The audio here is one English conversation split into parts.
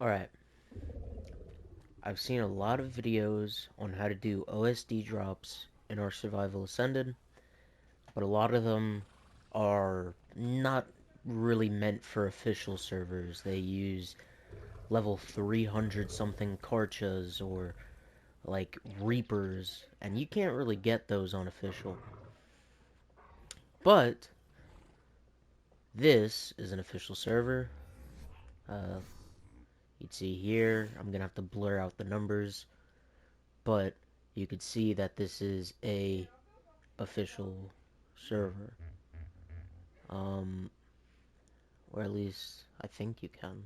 Alright, I've seen a lot of videos on how to do OSD drops in our Survival Ascended, but a lot of them are not really meant for official servers. They use level 300 something Karchas or like Reapers, and you can't really get those on official. But this is an official server. Uh, you'd see here, I'm gonna have to blur out the numbers, but you could see that this is a official server. Um, or at least I think you can.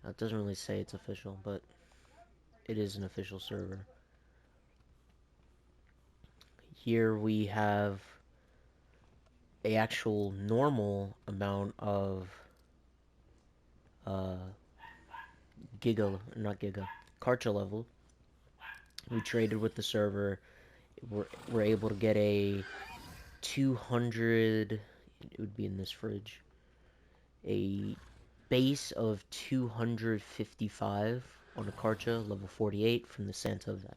It doesn't really say it's official, but it is an official server. Here we have a actual normal amount of uh, not giga, Karcha level. We traded with the server. We're able to get a 200. It would be in this fridge. A base of 255 on a Karcha, level 48 from the Santa event.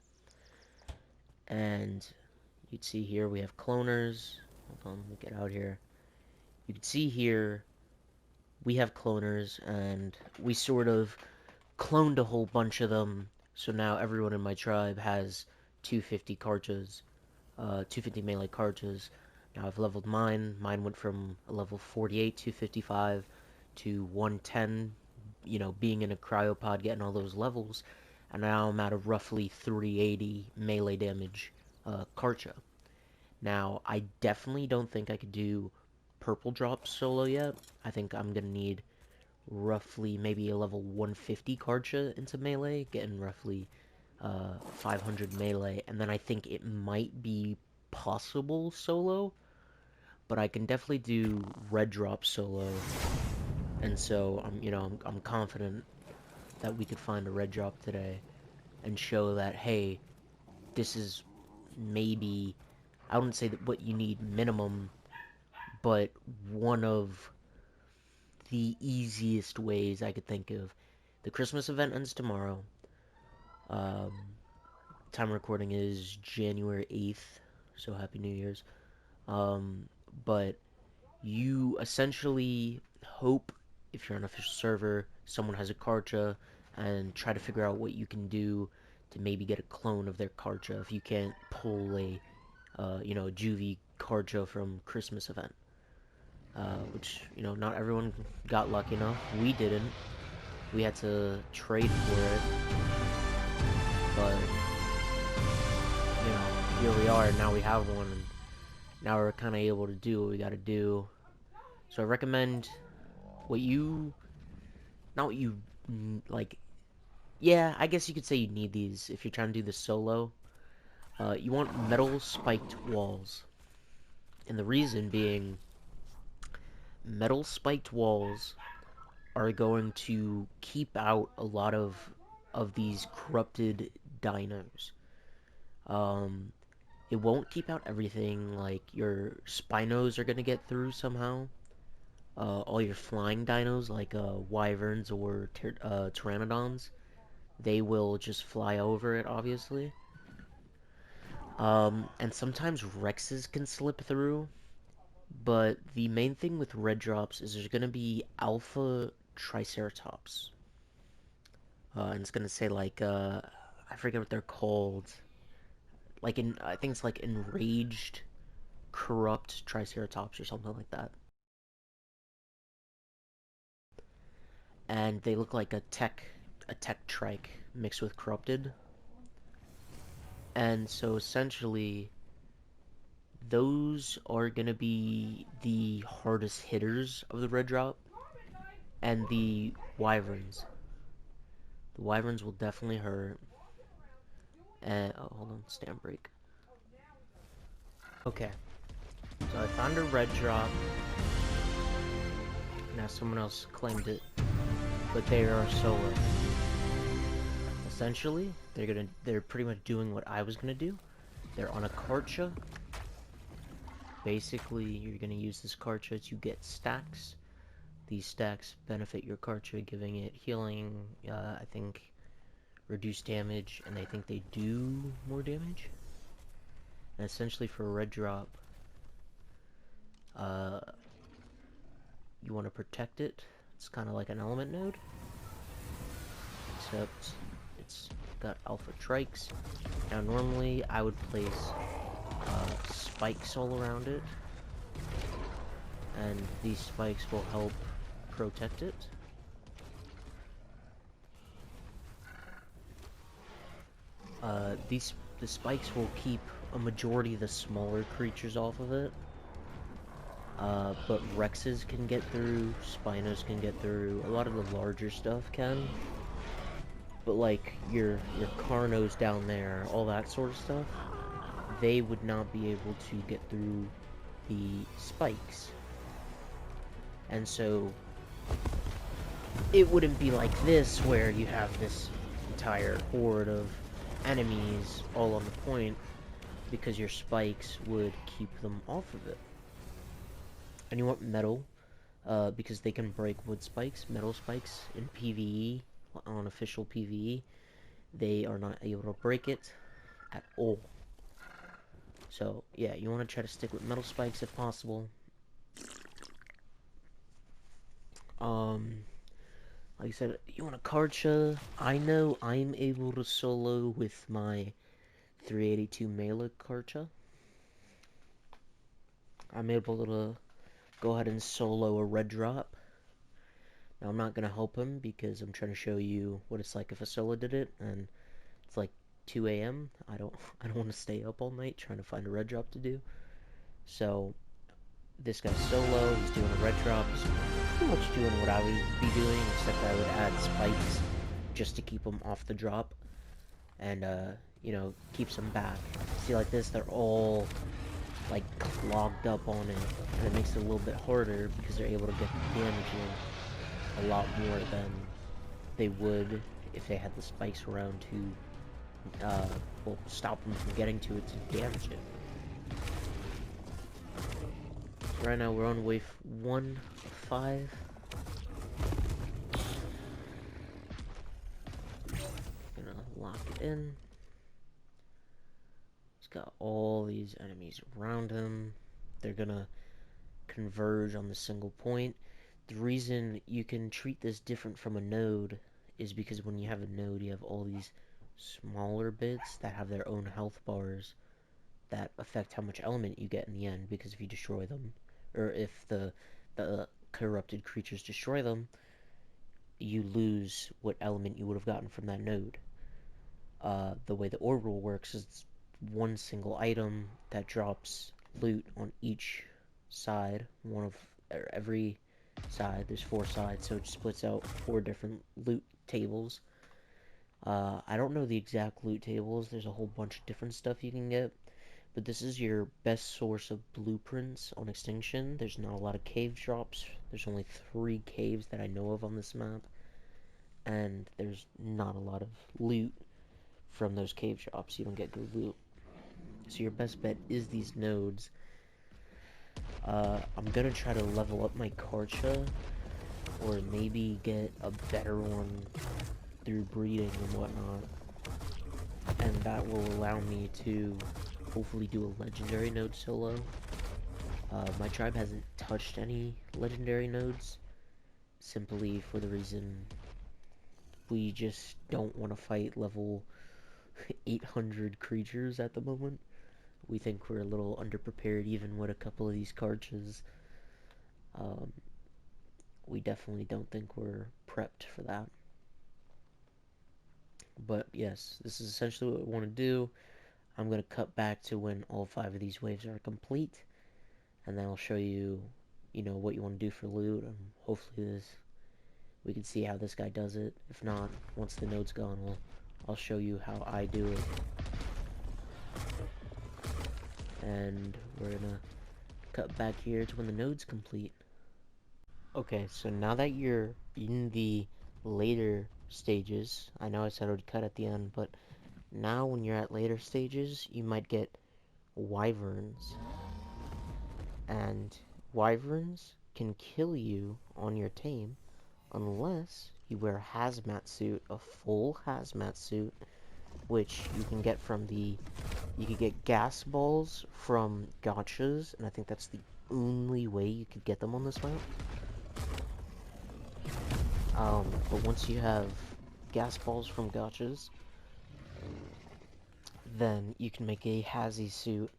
And you'd see here we have cloners. Hold on, let me get out here. You can see here we have cloners, and we sort of cloned a whole bunch of them. So now everyone in my tribe has 250 Karchas, 250 melee Karchas. Now I've leveled mine. Mine went from a level 48, 255 to 110, being in a cryopod, getting all those levels, and now I'm at a roughly 380 melee damage Karcha. Now, I definitely don't think I could do purple drop solo yet. I think I'm gonna need roughly maybe a level 150 Karcha into melee, getting roughly 500 melee, and then I think it might be possible solo, but I can definitely do red drop solo, and so I'm confident that we could find a red drop today and show that, hey, this is maybe, I wouldn't say that what you need minimum, but one of the easiest ways I could think of. The Christmas event ends tomorrow. Um, Time recording is January 8th, so Happy New Year's. Um, but you essentially hope, if you're on an official server, someone has a Karcha, and try to figure out what you can do to maybe get a clone of their Karcha if you can't pull a, Juvie Karcha from Christmas event. Which, not everyone got lucky enough. We didn't. We had to trade for it, but, here we are, and now we have one, and now we're kind of able to do what we gotta do. So I recommend what you, not what you, like, yeah, I guess you could say you need these if you're trying to do the solo. You want metal spiked walls, and the reason being, metal spiked walls are going to keep out a lot of these corrupted dinos. Um, it won't keep out everything, like your Spinos are gonna get through somehow. All your flying dinos, like wyverns or pteranodons, they will just fly over it, obviously. And sometimes Rexes can slip through, but the main thing with red drops is there's gonna be alpha Triceratops. And it's gonna say like I forget what they're called. Like I think it's like enraged, corrupt Triceratops or something like that. And they look like a tech trike mixed with corrupted. And so essentially, those are gonna be the hardest hitters of the red drop, and the wyverns. The wyverns will definitely hurt. And oh, hold on, stand break. Okay, so I found a red drop. Now someone else claimed it, but they are solo. Essentially, they're pretty much doing what I was gonna do. They're on a Karcha. Basically, you're gonna use this Karcha to get stacks. These stacks benefit your Karcha, giving it healing, I think reduced damage, and I think they do more damage. And essentially for a red drop, uh, you want to protect it. It's kind of like an element node, except it's got alpha trikes. Now normally I would place spikes all around it, and these spikes will help protect it. The spikes will keep a majority of the smaller creatures off of it. But Rexes can get through, Spinos can get through, a lot of the larger stuff can. But like your Carnos down there, all that sort of stuff, they would not be able to get through the spikes. And so it wouldn't be like this where you have this entire horde of enemies all on the point, because your spikes would keep them off of it. And you want metal, because they can break wood spikes, metal spikes in PvE, on official PvE. They are not able to break it at all. So, yeah, you want to try to stick with metal spikes if possible. Like I said, you want a Karcha. I know I'm able to solo with my 382 melee Karcha. I'm able to go ahead and solo a red drop. Now, I'm not going to help him because I'm trying to show you what it's like if a solo did it, and it's like 2 a.m. I don't want to stay up all night trying to find a red drop to do. So, this guy's solo, he's doing a red drop, he's pretty much doing what I would be doing, except I would add spikes just to keep him off the drop, and, you know, keeps him back. See, like this, they're all, like, clogged up on it, and it makes it a little bit harder because they're able to get the damage in a lot more than they would if they had the spikes around to, well, stop them from getting to it to damage it. Right now we're on wave 1 of 5. Gonna lock it in. He's got all these enemies around him. They're gonna converge on the single point. The reason you can treat this different from a node is because when you have a node, you have all these smaller bits that have their own health bars that affect how much element you get in the end, because if you destroy them, or if the corrupted creatures destroy them, you lose what element you would have gotten from that node. The way the orbital works is it's one single item that drops loot on each side, one of every side. There's 4 sides, so it splits out 4 different loot tables. I don't know the exact loot tables. There's a whole bunch of different stuff you can get, but this is your best source of blueprints on Extinction. There's not a lot of cave drops. There's only 3 caves that I know of on this map, and there's not a lot of loot from those cave drops. You don't get good loot. So your best bet is these nodes. I'm gonna try to level up my Karcha, or maybe get a better one through breeding and whatnot. And that will allow me to hopefully do a legendary node solo. My tribe hasn't touched any legendary nodes, simply for the reason we just don't want to fight level 800 creatures at the moment. We think we're a little underprepared even with a couple of these Karchas. We definitely don't think we're prepped for that. But yes, this is essentially what we want to do. I'm going to cut back to when all 5 of these waves are complete, and then I'll show you, you know, what you want to do for loot, and hopefully we can see how this guy does it. If not, once the node's gone, I'll show you how I do it. And we're gonna cut back here to when the node's complete. Okay, so now that you're in the later stages, I know I said I would cut at the end, but now when you're at later stages, you might get wyverns. And wyverns can kill you on your tame unless you wear a hazmat suit, a full hazmat suit, which you can get from the... You could get gas balls from gachas, and I think that's the only way you could get them on this map. But once you have gas balls from gachas, then you can make a hazy suit,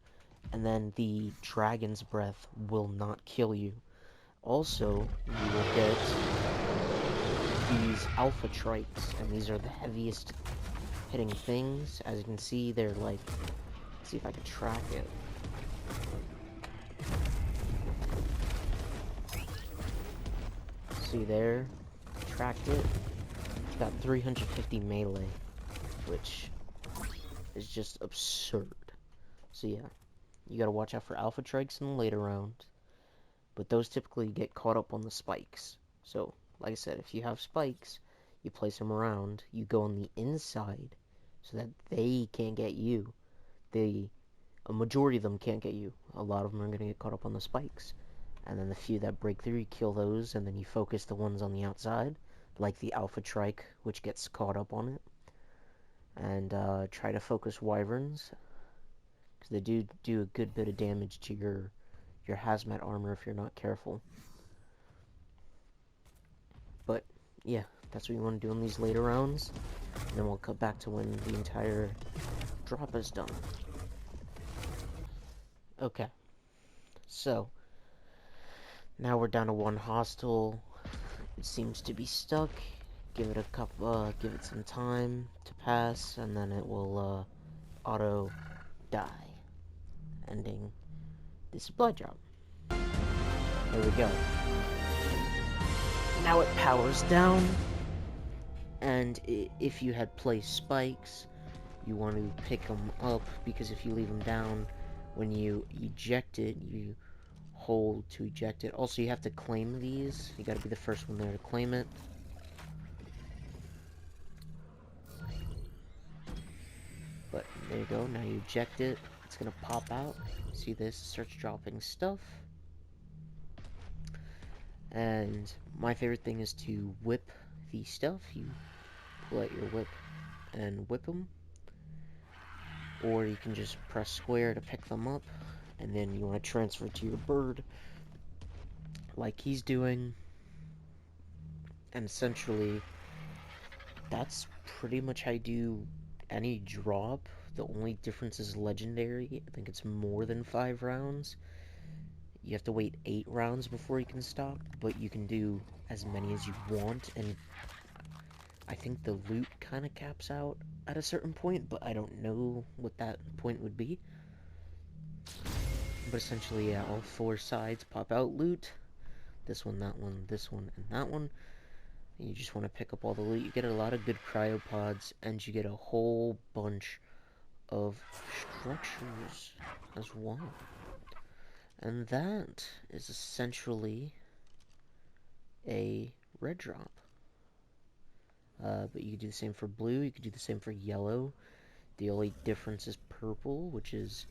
and then the dragon's breath will not kill you. Also, you will get these alpha trikes, and these are the heaviest hitting things. As you can see, they're like... Let's see if I can track it. See there? Tracked it. It's got 350 melee, which is just absurd. So yeah, you gotta watch out for alpha trikes in the later rounds, but those typically get caught up on the spikes. So, like I said, if you have spikes, you place them around, you go on the inside, so that they can't get you. A majority of them can't get you. A lot of them are gonna get caught up on the spikes. And then the few that break through, you kill those, and then you focus the ones on the outside, like the alpha trike, which gets caught up on it. And try to focus wyverns, because they do a good bit of damage to your hazmat armor if you're not careful. But yeah, that's what you want to do in these later rounds, and then we'll cut back to when the entire drop is done. Okay, so now we're down to one hostile. It seems to be stuck. Give it give it some time to pass, and then it will auto die, ending the supply drop. There we go. Now it powers down, and if you had placed spikes, you want to pick them up, because if you leave them down, when you eject it, you hold to eject it. Also, you have to claim these. You gotta be the first one there to claim it. But there you go, now you eject it, it's gonna pop out. See this? Starts dropping stuff. And my favorite thing is to whip the stuff. You pull out your whip and whip them. Or you can just press square to pick them up, and then you want to transfer to your bird, like he's doing. And essentially, that's pretty much how you do any drop. The only difference is legendary. I think it's more than 5 rounds. You have to wait 8 rounds before you can stop, but you can do as many as you want, and I think the loot kind of caps out at a certain point, but I don't know what that point would be. But essentially, yeah, all 4 sides pop out loot. This one, this one, and that one. And you just want to pick up all the loot. You get a lot of good cryopods, and you get a whole bunch of structures as well. And that is essentially a red drop. But you can do the same for blue, you can do the same for yellow. The only difference is purple, which is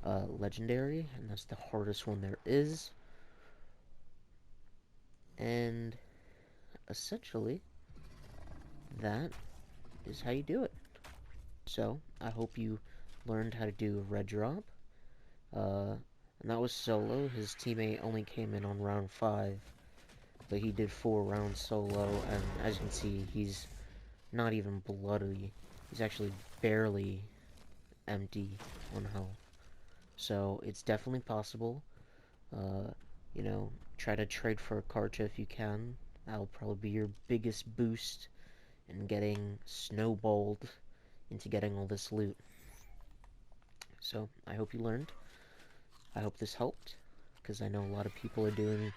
legendary, and that's the hardest one there is. And essentially, that is how you do it. So, I hope you learned how to do a red drop. And that was solo. His teammate only came in on round 5, but he did 4 rounds solo, and as you can see, he's not even bloody. He's actually barely empty on health. So, it's definitely possible. You know, try to trade for a Karcha if you can. That'll probably be your biggest boost in getting snowballed into getting all this loot. So, I hope you learned. I hope this helped, because I know a lot of people are doing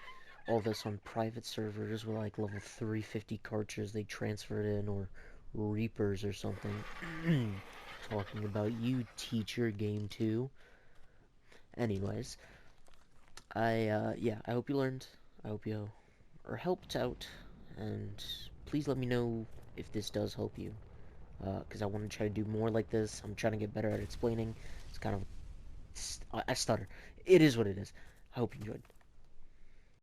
all this on private servers with like level 350 Karchas they transferred in, or Reapers or something. Talking about you, teacher, game 2. Anyways, yeah, I hope you learned. I hope you are helped out, and please let me know if this does help you, because I want to try to do more like this. I'm trying to get better at explaining. It's kind of... I stutter. It is what it is. I hope you enjoyed.